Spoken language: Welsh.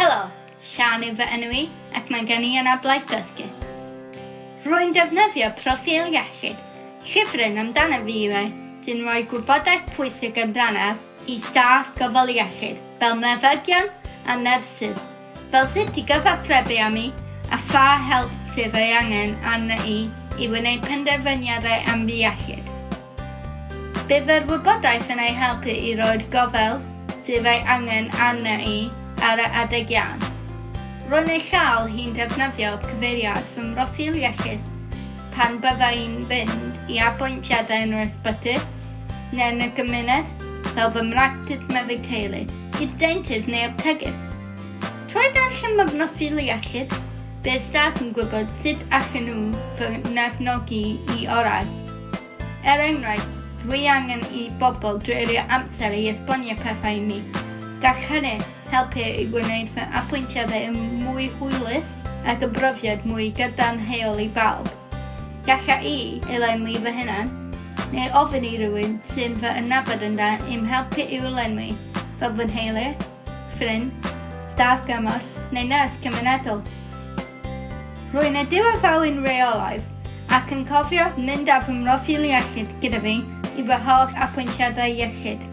Helo, Sian yw fy enw i ac mae gen i anableddau dysgu. Rwy'n defnyddio Proffil Iechyd, llyfryn amdano fi sy'n rhoi gwybodaeth pwysig amdano i staff gofal iechyd fel meddygion a nyrsys, fel sut i gyfathrebu am i a pha help sydd ei angen arno i wneud penderfyniadau am fi iechyd. Bydd yr wybodaeth yn ei helpu i roi'r gofal sydd ei angen arno i ar y adeg iawn. Rwy'n ei llaw hi'n defnyddio cyfeiriad fy Proffil Iechyd pan byddai'n fynd i apwyntiadau yn yr ysbyty neu yn y gymuned fel fy mractis meddyg teulu, i'r deintydd neu aptegydd. Trwy darllen fy Proffil Iechyd, bydd staff yn gwybod sut allan nhw fy nefnogi i orau. Enghraifft, dwi angen i bobl dreulio amser i esbonio pethau i mi. Gall hynny helpu i wneud fy apwyntiadau yn mwy hwylus ac y brofiad mwy gadarnhaol i bawb. Galla i elenwi fy hunan, neu ofyn i rywun sy'n fy adnabod yn da i'm helpu i'w lenwi fel fy nheulu, ffrind, staff gymorth neu nyrs cymunedol. Rwy'n y diweddalu'n reolaidd ac yn cofio mynd â fy Proffil Iechyd gyda fi i fy holl apwyntiadau iechyd.